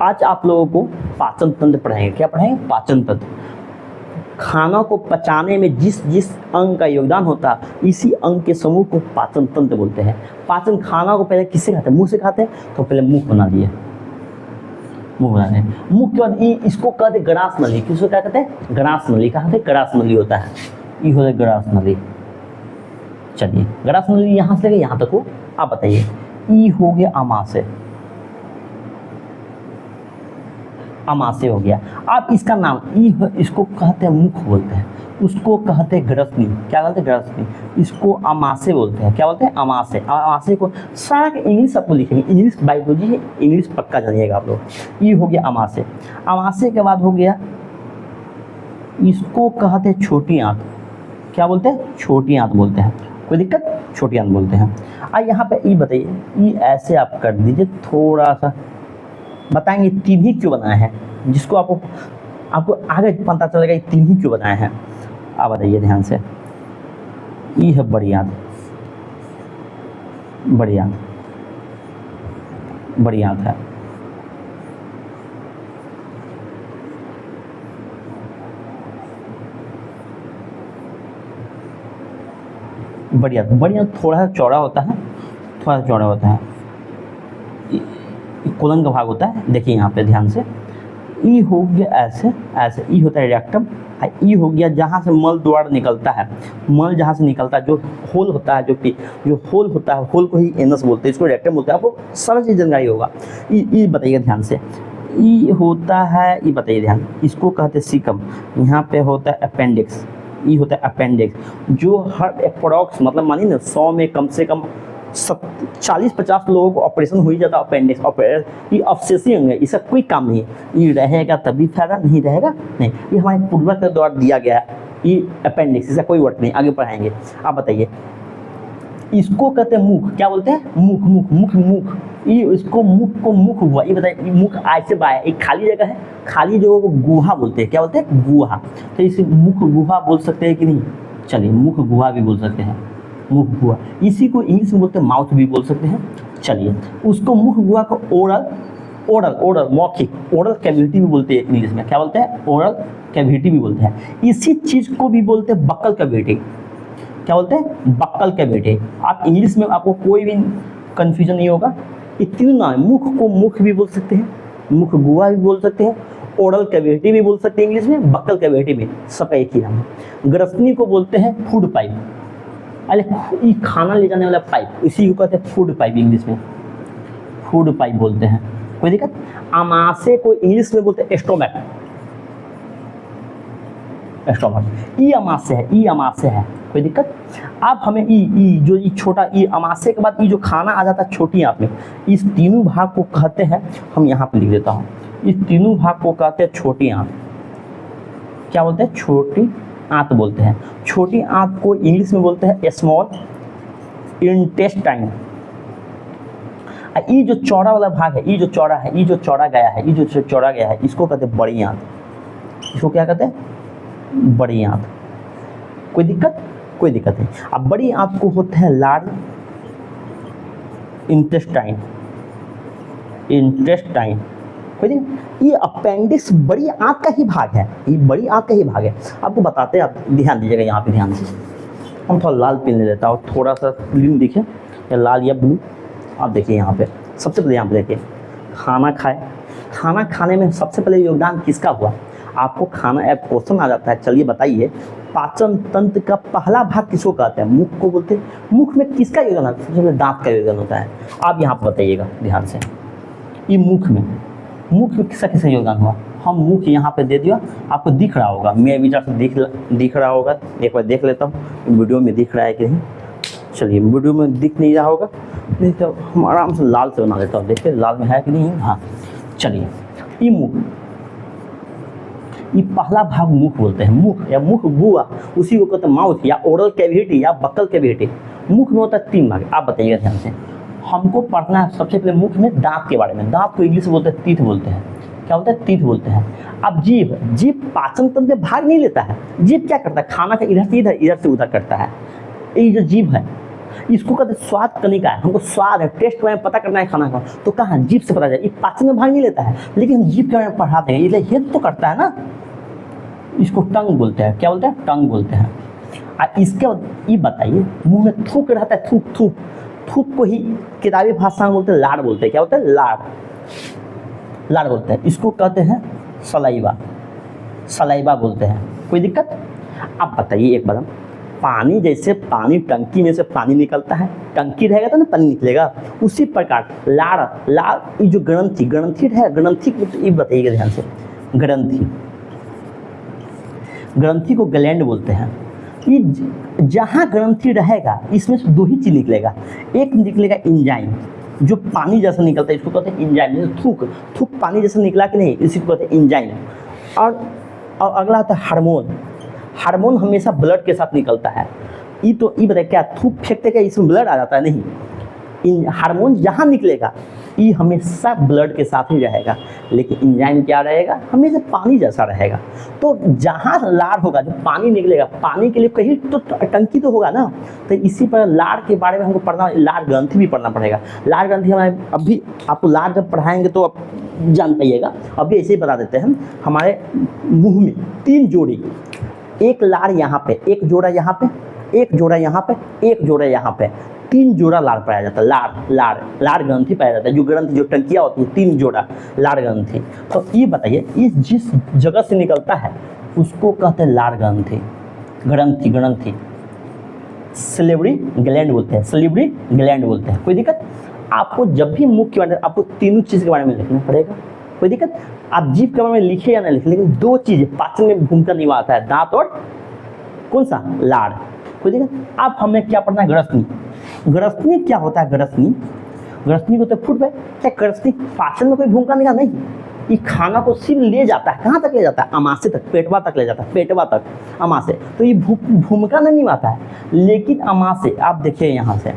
आज आप लोगों को पाचन तंत्र पढ़ाएंगे। क्या पढ़ाएंगे? पाचन तंत्र। खाना को पचाने में जिस जिस अंग का योगदान होता है, इसी अंग के समूह को पाचन तंत्र बोलते हैं। पाचन, खाना को पहले किससे खाते हैं? मुंह से खाते हैं, तो पहले मुंह बना दिए, मुंह बना दिए। मुंह के बाद इसको कहते हैं ग्रास नली। किसको क्या कहते हैं? ग्रास नली। कहाँ पे ग्रास नली होता है? ये होता है ग्रास नली। चलिए, ग्रास नली यहाँ से लेकर यहाँ तक हो। आप बताइए, ई हो गया अमाशय, अमाशय हो गया। आप इसका नाम ई, इसको कहते हैं मुख बोलते हैं, उसको कहते हैं ग्रसनी। क्या कहते हैं? ग्रसनी। इसको अमाशय बोलते हैं। क्या बोलते हैं? अमाशय। अमाशय को सारा इंग्लिश आपको लिखेंगे, इंग्लिश बायोलॉजी है, इंग्लिश पक्का जानिएगा आप लोग। ये हो गया अमाशय। अमाशय के बाद हो गया, इसको कहते हैं छोटी आंत। क्या बोलते हैं? छोटी आंत बोलते हैं। कोई दिक्कत? छोटी आंत बोलते हैं। अब यहाँ पे ई बताइए, ई ऐसे आप कर दीजिए, थोड़ा सा बताएंगे तीन ही क्यों बनाए हैं, जिसको आपको आगे पता चलेगा ये तीन ही क्यों बनाए हैं। आप बताइए ध्यान से। ई है बड़ी आंत, बड़ी आंत, बड़ी आंत है। बड़ी आंत, बड़ी आंत थोड़ा सा चौड़ा होता है, थोड़ा सा चौड़ा होता है। कोलन का भाग होता है। देखिए यहाँ पे ध्यान से, ई हो गया ऐसे, ऐसे ई होता है रेक्टम। ई हो गया जहाँ से मल द्वार निकलता है, मल जहाँ से निकलता है, जो होल होता है, जो होल होता है, होल को ही एनस बोलते हैं, इसको रेक्टम बोलते हैं। आपको सारा चीज़ जानकारी होगा। ई बताइए ध्यान से, ई होता है, ई बताइए ध्यान, इसको कहते हैं सीकम। यहाँ पे होता है अपेंडिक्स, ई होता है अपेंडिक्स, जो हर अप्रॉक्स मतलब मानिए ना 100 में कम से कम 40-50 लोगों को ऑपरेशन हो ही जाता है अपेंडिक्स। ये अवशेषी अंग है, इसका कोई काम नहीं है। ये रहेगा तभी फायदा, नहीं रहेगा नहीं। ये हमारे पूर्वज के द्वारा दिया गया है, ये अपेंडिक्स, इसका कोई वर्क नहीं, आगे पढ़ाएंगे। आप बताइए, इसको कहते हैं मुख। क्या बोलते हैं? मुख, मुख, मुख, मुख। ये इसको मुख को मुख हुआ। ये बताइए, मुख ऐसे बाय, एक खाली जगह है, खाली जगह को गुहा बोलते हैं। क्या बोलते हैं? गुहा। तो इसे मुख गुहा बोल सकते हैं कि नहीं? चलिए, मुख गुहा भी बोल सकते हैं, मुख गुहा। इसी को इंग्लिश में बोलते हैं माउथ भी बोल सकते हैं। चलिए, उसको मुख गुहा को ओरल, ओरल, ओरल मौखिक, ओरल कैविटी भी बोलते हैं इंग्लिश में। क्या बोलते हैं? ओरल कैविटी भी बोलते हैं। इसी चीज़ को भी बोलते हैं बक्कल कैविटी। क्या बोलते हैं? Buccal cavity. आप इंग्लिश में आपको कोई भी कन्फ्यूजन नहीं होगा। ये तीनों नाम, मुख को मुख भी बोल सकते हैं, मुख गुहा भी बोल सकते हैं, ओरल कैविटी भी बोल सकते हैं इंग्लिश में, बक्कल कैविटी भी, सबका एक ही नाम है। ग्रसनी को बोलते हैं फूड पाइप। अरे ये खाना ले जाने वाला पाइप, इसी को कहते हैं फूड पाइप, इंग्लिश में फूड पाइप बोलते हैं। कोई दिक्कत? अमाशय को इंग्लिश में बोलते हैं स्टोमक, स्टोमक। ई अमाशय है, ई अमाशय है। कोई दिक्कत? आप हमें ई जो ई छोटा ई अमाशय के बाद ई जो खाना आ जाता है छोटी आंत में, इस तीनों भाग को कहते हैं, हम यहाँ पे लिख देता हूँ, इस तीनों भाग को कहते हैं छोटी आंत। क्या बोलते हैं? छोटी आंत बोलते हैं। छोटी आंत को इंग्लिश में बोलते हैं स्मॉल इंटेस्टाइन। ये जो चौड़ा वाला भाग है, ये जो चौड़ा है, ये जो चौड़ा गया है, ये जो चौड़ा गया है, इसको कहते हैं बड़ी आंत। इसको क्या कहते हैं? बड़ी आंत। कोई दिक्कत? कोई दिक्कत नहीं। अब बड़ी आंत को होता है लार्ज इंटेस्टाइन, इंटेस्टाइन। ये अपेंडिक्स बड़ी आंत का ही भाग है, ये बड़ी आंत का ही भाग है। आपको बताते हैं, आप ध्यान दीजिएगा यहाँ पे, ध्यान से। हम थोड़ा लाल पेन ले लेता हूँ, थोड़ा सा क्लीन दिखे, या लाल या ब्लू। आप देखिए यहाँ पे, सबसे पहले यहाँ पे देखिए, खाना खाए, खाना खाने में सबसे पहले योगदान किसका हुआ? आपको खाना ऐप क्वेश्चन आ जाता है। चलिए बताइए, पाचन तंत्र का पहला भाग किसको कहते हैं? मुख को बोलते हैं। मुख में किसका योगदान है? सबसे पहले दांत का योगदान होता है। आप यहाँ पर बताइएगा ध्यान से, ये मुख में किसका किसका योगदान हुआ? हम मुख यहाँ पे दे दिया, आपको दिख रहा होगा, मेरे विचार से दिख रहा होगा। एक बार देख लेता हूँ वीडियो में दिख रहा है कि नहीं। चलिए, वीडियो में दिख नहीं रहा होगा, नहीं तो हम आराम से लाल से बना लेता हूँ। देखिए लाल में है कि नहीं? हाँ। चलिए, ये मुख, ये पहला भाग मुख बोलते हैं। मुख या मुख गुहा, उसी को कहते हैं माउथ या ओरल कैविटी या बक्कल कैविटी। मुख में होता है 3 भाग। आप बताइएगा ध्यान से, हमको पढ़ना है सबसे पहले मुख में दांत के बारे में। दांत को इंग्लिश में बोलते हैं टीथ बोलते हैं। क्या बोलते हैं? टीथ बोलते हैं। अब जीभ, जीभ पाचन तंत्र में भाग नहीं लेता है। जीभ क्या करता है? खाना का इधर से इधर, इधर से उधर करता है। ये जो जीभ है, इसको कहते हैं स्वाद कनिका है, हमको स्वाद है, टेस्ट के बारे में पता करना है खाना का, तो कहाँ जीभ से पता जाए। ये पाचन में भाग नहीं लेता है, लेकिन हम जीभ के बारे में पढ़ाते हैं, इसलिए हेल्प तो करता है ना। इसको टंग बोलते हैं, क्या बोलते हैं, टंग बोलते हैं। इसके बाद ये बताइए, मुंह में थूक रहता है, थूक थूक, थूक को ही किताबी भाषा में बोलते हैं लाड़ बोलते हैं, क्या बोलते हैं, लाड़, लाड़ बोलते हैं। इसको कहते हैं सलाइवा, सलाइवा बोलते हैं। कोई दिक्कत? अब बताइए एक बार, पानी जैसे पानी टंकी में से पानी निकलता है, टंकी रहेगा तो ना पानी निकलेगा, उसी प्रकार लाड़, लाड़ ये जो ग्रंथि, ग्रंथि है, ग्रंथि ये बताइएगा ध्यान से, ग्रंथि, ग्रंथि को ग्लैंड बोलते हैं। ये जहाँ ग्रंथि रहेगा इसमें से दो ही चीज निकलेगा, एक निकलेगा एंजाइम जो पानी जैसा निकलता है, इसको कहते हैं एंजाइम, जैसे थूक, थूक पानी जैसा निकला कि नहीं, इसी को कहते हैं एंजाइम। और अगला आता है हार्मोन, हार्मोन हमेशा ब्लड के साथ निकलता है। ये तो ये बताइए क्या थूक फेंकते क्या इसमें ब्लड आ जाता है, नहीं, इन हार्मोन जहाँ निकलेगा ये हमेशा ब्लड के साथ ही रहेगा, लेकिन एंजाइम क्या रहेगा, हमेशा पानी जैसा रहेगा। तो जहाँ लाड़ होगा, जो पानी निकलेगा, पानी के लिए कहीं तो टंकी तो होगा ना, तो इसी पर लाड़ के बारे में हमको पढ़ना, लाड़ ग्रंथि भी पढ़ना पड़ेगा। लाड़ ग्रंथि हमारे अभी आपको लाड़ जब पढ़ाएंगे तो आप जान पाइएगा, अभी ऐसे ही बता देते हैं। हमारे मुँह में 3 जोड़ी, एक लाड़ यहाँ पे, एक जोड़ा यहाँ पे, एक जोड़ा यहाँ पे, एक जोड़ा यहाँ पे, 3 जोड़ा लाड़ पाया जाता है। लाड़, लाड़, लाड़ ग्रंथि पाया जाता है, जो ग्रंथि जो टंकियाँ होती है 3 जोड़ा लाड़ ग्रंथि। तो ये बताइए, इस जिस जगह से निकलता है उसको कहते हैं लाड़ ग्रंथि, ग्रंथि, ग्रंथि। सलिवरी ग्लैंड बोलते हैं, सलिवरी ग्लैंड बोलते हैं। कोई दिक्कत? आपको जब भी मुख के बारे में, आपको तीनों चीज़ के बारे में लिखना पड़ेगा। कोई दिक्कत? आप जीभ के बारे में लिखे या ना लिखे, लेकिन 2 चीज़ पाचन में भूमिका निभाता है, दांत और कौन सा, लाड़। कोई दिक्कत? अब हमें क्या पढ़ना है, ग्रसनी। ग्रसनी क्या होता है, ग्रसनी, ग्रसनी को तो फूड पे क्या, ग्रसनी पाचन में कोई भूमिका निभा नहीं, ये खाना को सिर्फ ले जाता है, कहाँ तक ले जाता है, अमाशय तक, पेटवा तक ले जाता है, पेटवा तक, अमाशय। तो ये भूमिका नहीं निभाता है, लेकिन अमाशय आप देखिए यहाँ से,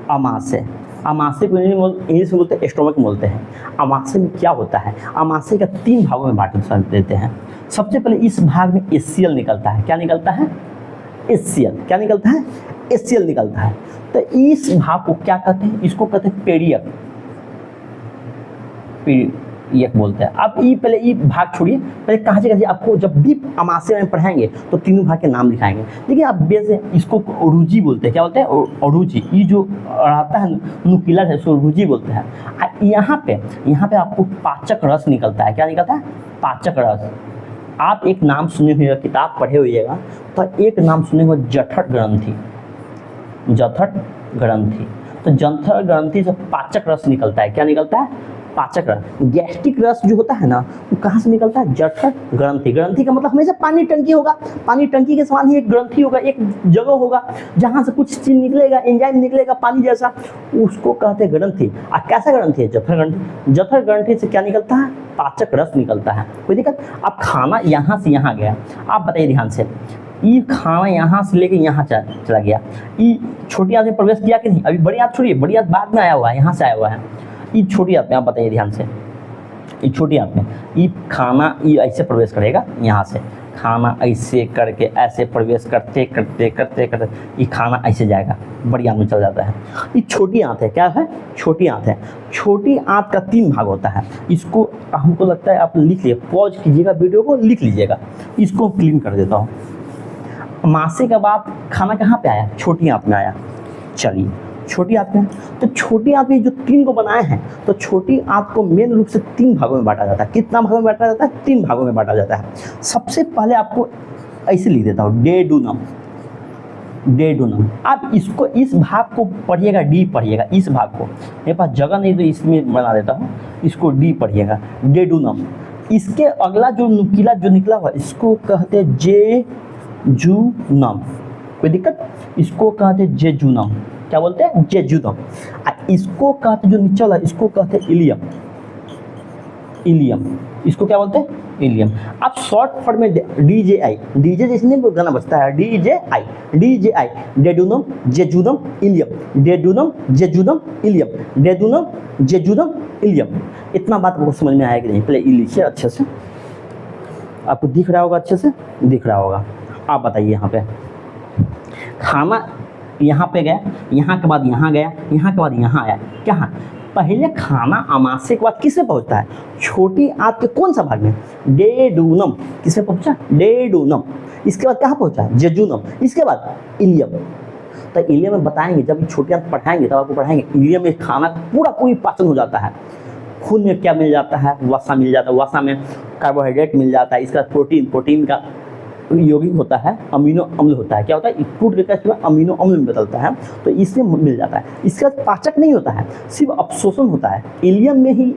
अमाशय, अमाशय को इंग्लिश में बोलते हैं स्टोमक बोलते हैं। अमाशय में क्या होता है, अमाशय का 3 भागों में बांट देते हैं। सबसे पहले इस भाग में एसीएल निकलता है, क्या निकलता है, एसीएल, क्या निकलता है, एसीएल निकलता है। तो इस भाग को क्या कहते हैं, इसको कहते हैं पेरियक, पेरियक बोलते हैं। अब ये पहले ये भाग छोड़िए, पहले कहाँ से आपको जब भी अमाशय में पढ़ाएंगे तो तीनों भाग के नाम लिखाएंगे, लेकिन आप बेस इसको रुचि बोलते हैं, क्या बोलते हैं, रुचि। ये जो रहता है नुकीला है इसको रुचि बोलते हैं। यहाँ पे आपको पाचक रस निकलता है, क्या निकलता है, पाचक रस। आप एक नाम सुने हुए, किताब पढ़े हुएगा, तो एक नाम सुने हुए जठर ग्रंथि, जठर ग्रंथि। तो जठर ग्रंथि से पाचक रस निकलता है, क्या निकलता है, पाचक रस। गैस्ट्रिक रस जो होता है ना, वो कहाँ से निकलता है, जठर ग्रंथि। ग्रंथि का मतलब हमेशा पानी टंकी होगा, पानी टंकी के समान ही एक ग्रंथि होगा, एक जगह होगा जहाँ से कुछ चीज निकलेगा, एंजाइम निकलेगा पानी जैसा, उसको कहते हैं ग्रंथि। और कैसा ग्रंथि है, जठर ग्रंथि। जठर ग्रंथि से क्या निकलता है, पाचक रस निकलता है। कोई दिक्कत? अब खाना यहाँ से यहाँ गया, आप बताइए ध्यान से, ये खाना यहाँ से लेके यहाँ चला गया, ये छोटी आंत में प्रवेश किया कि नहीं, अभी बड़ी आंत छोड़िए, बड़ी आंत बाद में आया हुआ है, यहाँ से आया हुआ है। ये छोटी आंत में आप बताइए ध्यान से, ये छोटी आंत में ये खाना ये ऐसे प्रवेश करेगा, यहाँ से खाना ऐसे करके ऐसे प्रवेश करते करते करते करते ये खाना ऐसे जाएगा, बड़ी आंत में चल जाता है। ये छोटी आंत है, क्या है, छोटी आंत है। छोटी आंत का 3 भाग होता है, इसको हमको लगता है आप लिख लीजिए, पॉज कीजिएगा वीडियो को, लिख लीजिएगा। इसको क्लीन कर देता हूँ। अमाशय के बाद खाना कहाँ पे आया, छोटी आंत में आया। चलिए छोटी आंत में, तो छोटी आंत में जो 3 को बनाए हैं, तो छोटी आंत को मेन रूप से 3 भागों में बांटा जाता है। कितना भागों में बांटा जाता है, 3 भागों में बांटा जाता है। सबसे पहले आपको ऐसे लिख देता हूँ, डेडुनम, डेडुनम। आप इसको, इस भाग को पढ़िएगा, डी पढ़िएगा, इस भाग को, मेरे पास जगह नहीं तो इसमें बना देता हूँ, इसको डी पढ़िएगा, डेडुनम। इसके अगला जो नुकीला जो निकला हुआ, इसको कहते हैं जेजुनम। कोई दिक्कत? इसको कहते हैं जेजुनम, क्या बोलते हैं, जेजुनम। इसको कहते जो नीचे वाला, इसको कहते हैं इलियम, इलियम। इसको क्या बोलते हैं, इलियम। आप शॉर्ट फॉर्म में डीजेआई, डीजे जैसे नहीं गाना बजता है, DJI, DJI, duodenum, jejunum, ileum, duodenum, jejunum, ileum, duodenum, jejunum, ileum. इतना बात आपको समझ में आया कि नहीं, पहले ई लिखिए अच्छे से, आपको दिख रहा होगा, अच्छे से दिख रहा होगा। आप बताइए यहाँ पे खाना यहाँ पे गया, यहाँ के बाद यहाँ गया, यहाँ के बाद यहाँ आया, क्या पहले खाना अमाशय के बाद किसमें पहुँचता है? छोटी आंत के कौन सा भाग में? डेडूनम। किसमें पहुँचा? डेडूनम। इसके बाद कहाँ पहुँचा? जेजूनम। इसके बाद इलियम। तो इलियम में बताएंगे, जब छोटी आंत पढ़ाएंगे तब आपको पढ़ाएंगे इलियम में खाना पूरी पाचन हो जाता है। खून में क्या मिल जाता है? वसा मिल जाता है, वसा में कार्बोहाइड्रेट मिल जाता है, इसके बाद प्रोटीन का यौगिक होता है, अमीनो अम्ल होता है। क्या होता है? टूट के अमीनो अम्ल में बदलता है, तो इससे मिल जाता है। इसके बाद पाचक नहीं होता है, सिर्फ अपशोषण होता है। इलियम में ही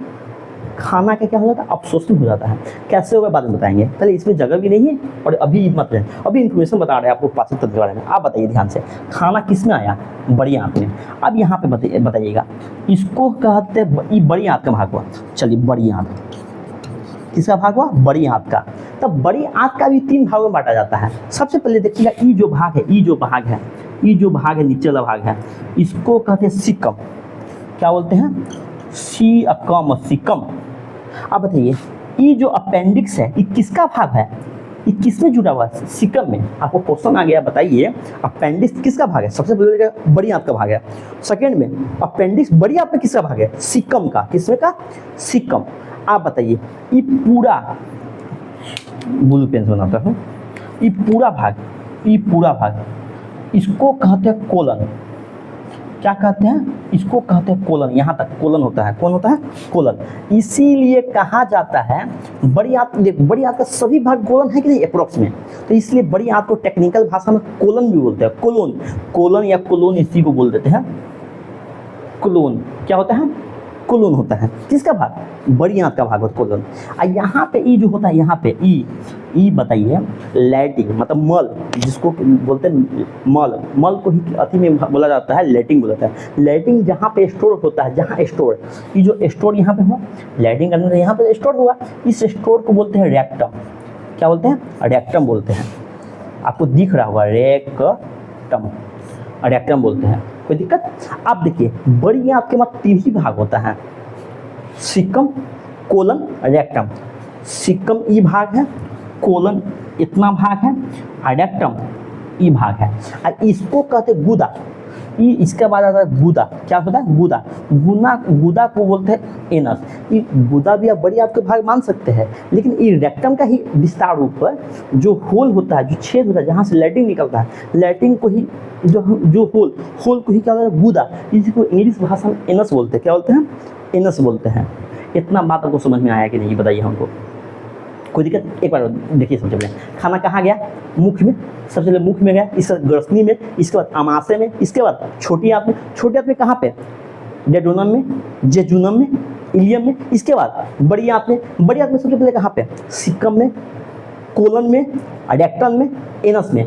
खाना का क्या हो जाता है? अपशोषण हो जाता है। कैसे होगा बाद में बताएंगे, पहले इसमें जगह भी नहीं है और अभी मत लें, अभी इन्फॉर्मेशन बता रहे हैं आपको पाचन तंत्र के बारे में। आप बताइए ध्यान से, खाना किस में आया? बड़ी आंत में। अब यहाँ पे बताइएगा, इसको कहते हैं बड़ी आंत का भाग हुआ। चलिए, बड़ी आंत किसका भाग हुआ? बड़ी आंत का। तब बड़ी आंत का भी 3 भागों में बांटा जाता है। सबसे पहले देखिएगा, ई जो भाग है, नीचे वाला भाग है, इसको कहते हैं सिकम। क्या बोलते हैं? सिकम। अब बताइए, ये जो अपेंडिक्स है, ये किसका भाग है? ये किसमें जुड़ा हुआ है? सिकम में। आपको क्वेश्चन आ गया, बताइए अपेंडिक्स किसका भाग है? सबसे पहले बड़ी आंत का भाग है। सेकेंड में अपेंडिक्स बड़ी आंत में किसका भाग है? सिकम का। किसमें का? सिकम। आप बताइए, ये पूरा ब्लू पेन से बनाता हूँ, ये पूरा भाग इसको कहते हैं कोलन। क्या कहते हैं? इसको कहते हैं कोलन। यहाँ तक कोलन होता है। कौन होता है? कोलन। इसीलिए कहा जाता है बड़ी आंत का सभी भाग कोलन है कि नहीं अप्रोक्स में, तो इसलिए बड़ी आंत को टेक्निकल भाषा में कोलन भी बोलते हैं। कोलन या कोलोन इसी को बोल देते हैं। कोलोन क्या होता है? कोलोन होता है। किसका भाग? बड़ी आंत का भाग होता है कोलोन। और यहाँ पे ई जो होता है, यहाँ पे ई बताइए लैटिंग, मतलब मल, जिसको बोलते हैं मल को ही अति में बोला जाता है, लैटिंग बोला जाता है। लैटिंग जहाँ पे स्टोर होता है, जहाँ स्टोर, ये जो स्टोर यहाँ पे हुआ, लैटिंग करने से यहाँ पे स्टोर हुआ, इस स्टोर को बोलते हैं रेक्टम। क्या बोलते हैं? रेक्टम बोलते हैं। आपको दिख रहा होगा, रेक्टम बोलते हैं। कोई दिक्कत? आप देखिए, बड़ी आंत के मतलब 3 ही भाग होता है, सिकम, कोलन, रेक्टम। सिकम ई भाग है, कोलन इतना भाग है, और रेक्टम ई भाग है। और इसको कहते गुदा। ये इसके बाद आता है गुदा। क्या होता है? गुदा को बोलते हैं एनस। ये गुदा भी आप बड़ी आंत के भाग मान सकते हैं, लेकिन ये रेक्टम का ही विस्तार रूप है। जो होल होता है, जो छेद होता है, जहाँ से लैटिन निकलता है, लैटिन को ही जो होल को ही क्या होता है? गुदा। इसको इंग्लिश भाषा में एनस बोलते हैं। क्या बोलते हैं? एनस बोलते हैं। इतना बात आपको समझ में आया कि नहीं, बताइए हमको। कोई दिक्कत? एक बार देखिए, सबसे पहले खाना कहाँ गया? मुख में। सबसे पहले मुख में गया, इसके बाद ग्रसनी में, इसके बाद अमाशय में, इसके बाद छोटी आंत में। छोटी आंत में कहाँ पे? डेडोनम में, जेजूनम में, इलियम में। इसके बाद बड़ी आंत में। बड़ी आंत में सबसे पहले कहाँ पे? सिकम में, कोलन में, रेक्टम में, एनस में।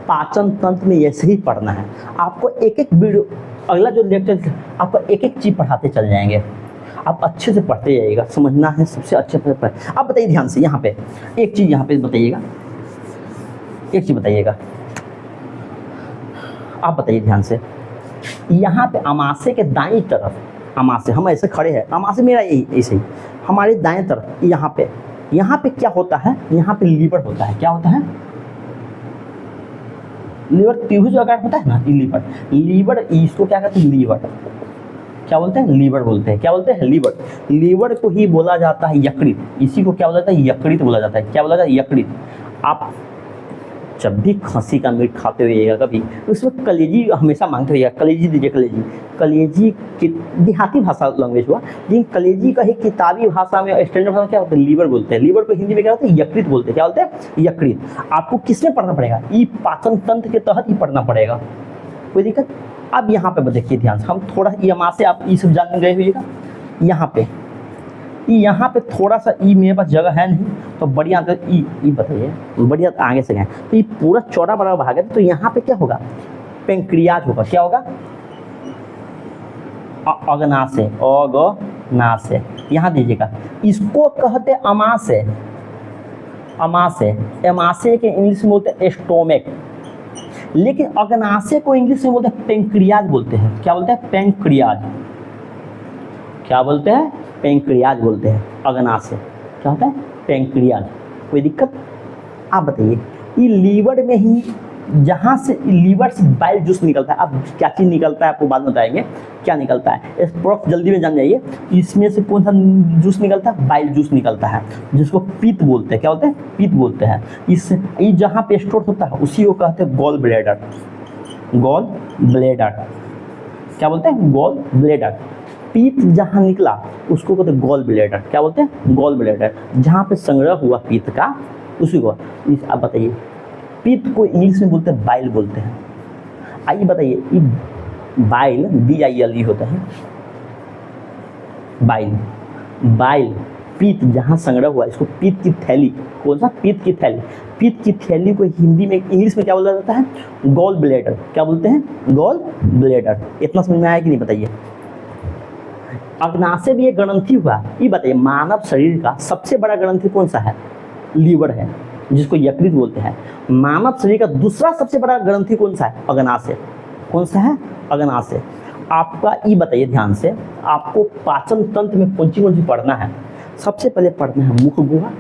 पाचन तंत्र में ऐसे ही पढ़ना है आपको। एक वीडियो, अगला जो लेक्चर आपको एक चीज़ पढ़ाते चल जाएंगे, आप अच्छे से पढ़ते जाइएगा। समझना है सबसे अच्छे से पढ़। आप बताइए ध्यान से, यहाँ पे एक चीज़ यहाँ पे बताइएगा, एक चीज़ बताइएगा। आप बताइए ध्यान से, यहाँ पे अमाशय के दाईं तरफ, अमाशय हम ऐसे खड़े हैं, अमाशय मेरा यही ऐसे ही, हमारे दाएं तरफ यहाँ पे क्या होता है? यहाँ पे लीवर होता है। क्या होता है? लीवर त्रिभुज आकार होता है ना, लीवर इसको क्या कहते हैं? लीवर। क्या बोलते हैं? लीवर बोलते हैं। क्या बोलते हैं? लीवर को ही बोला जाता है यकृत। इसी को क्या बोला जाता है? यकृत बोला जाता है। क्या बोला जाता है? यकृत। आप जब भी खस्सी का मीट खाते हुए कभी, उसमें कलेजी हमेशा मांगते हुए, कलेजी दीजिए। कलेजी की देहाती भाषा लैंग्वेज हुआ, लेकिन कलेजी का ही किताबी भाषा में, स्टैंडर्ड भाषा क्या होता है? लीवर बोलते हैं। लीवर को हिंदी में क्या होता है? यकृत बोलते हैं। क्या बोलते हैं? यकृत। आपको किसमें पढ़ना पड़ेगा? ये पाचन तंत्र के तहत ही पढ़ना पड़ेगा। कोई दिक्कत? अब यहाँ पे देखिए ध्यान से, हम थोड़ा यहाँ से आप ये सब जानने गए हुईगा। यहाँ पे थोड़ा सा ई मेरे पास जगह है नहीं, तो बढ़िया ई बताइए, बढ़िया आगे से गए तो ये पूरा चौड़ा बड़ा भाग है, तो यहाँ पे क्या होगा? पेंक्रियाज होगा। क्या होगा? अग्नाशय। यहाँ दीजिएगा, इसको कहते अमाशय। अमाशय के इंग्लिश में बोलते हैं स्टोमक, लेकिन अग्नाशय को इंग्लिश में बोलते हैं पेंक्रियाज बोलते हैं। क्या बोलते हैं? पेंक्रियाज। क्या बोलते हैं? पेंक्रियाज बोलते हैं। अग्नाशय क्या होता है? पेंक्रियाज। कोई दिक्कत? आप बताइए, ये लीवर में ही जहाँ से लीवर से बाइल जूस निकलता है। अब क्या चीज़ निकलता है आपको बाद में बताएंगे क्या निकलता है, इस प्रोडक्ट जल्दी में जान जाइए। इसमें से कौन सा जूस निकलता है? बाइल जूस निकलता है, जिसको पीत बोलते हैं। क्या बोलते हैं? पीत बोलते हैं। ये जहाँ पे स्टोर होता है उसी को कहते हैं गॉल ब्लैडर। गॉल ब्लैडर क्या बोलते हैं? Gall bladder. पीत जहाँ निकला उसको कहते हैं गॉल ब्लैडर। क्या बोलते हैं? Gall bladder. जहाँ पे संग्रह हुआ पीत का उसी को। आप बताइए, पीत को इंग्लिश में बोलते हैं बाइल बोलते हैं। आइए बताइए, ये बाइल BILE होता है। बाइल, बाइल पीत जहाँ संग्रह हुआ इसको पीत की थैली। कौन सा? पीत की थैली। पीत की थैली को हिंदी में, इंग्लिश में क्या बोला जाता है? Gall bladder. क्या बोलते हैं? Gall bladder. इतना समझ में आया कि नहीं बताइए? अग्नाशय भी एक ग्रंथि हुआ। ये बताइए, मानव शरीर का सबसे बड़ा ग्रंथि कौन सा है? लीवर है, जिसको यकृत बोलते हैं। मानव शरीर का दूसरा सबसे बड़ा ग्रंथि कौन सा है? अग्नाशय। कौन सा है? अग्नाशय। आपका ये बताइए ध्यान से, आपको पाचन तंत्र में कौन सी पढ़ना है? सबसे पहले पढ़ना है मुख गुहा,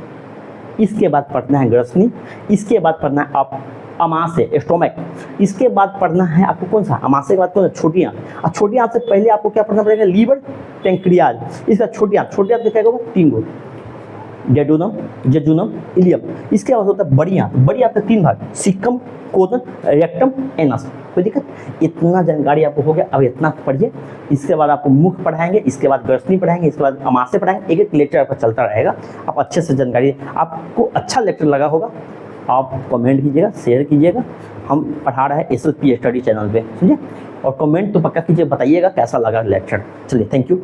इसके बाद पढ़ना है ग्रसनी, इसके बाद पढ़ना है आप अमाशय स्टोमक, इसके बाद पढ़ना है आपको कौन सा? अमाशय के बाद कौन सा? छोटी आंत। और छोटी आंत से पहले आपको क्या पढ़ना पड़ेगा? लीवर, पैंक्रियाज, इसका छोटी आंत। छोटी आंत क्या होगा? 3 गो, जेजुनम, जेजुनम, इलियम। इसके बाद होता है बड़ी आंत। बड़ी आंत में 3 भाग, सिक्कम, कोलन, रेक्टम, एनस। कोई दिक्कत? इतना जानकारी आपको हो गया। अब इतना पढ़िए, इसके बाद आपको मुख पढ़ाएंगे, इसके बाद ग्रसनी पढ़ाएंगे, इसके बाद अमाशय पढ़ाएंगे। एक एक लेक्चर आपका चलता रहेगा। आप अच्छे से जानकारी, आपको अच्छा लेक्चर लगा होगा, आप कमेंट कीजिएगा, शेयर कीजिएगा। हम पढ़ा रहे हैं SLP स्टडी चैनल पे, समझे? और कमेंट तो पक्का कीजिए, बताइएगा कैसा लगा लेक्चर। चलिए, थैंक यू।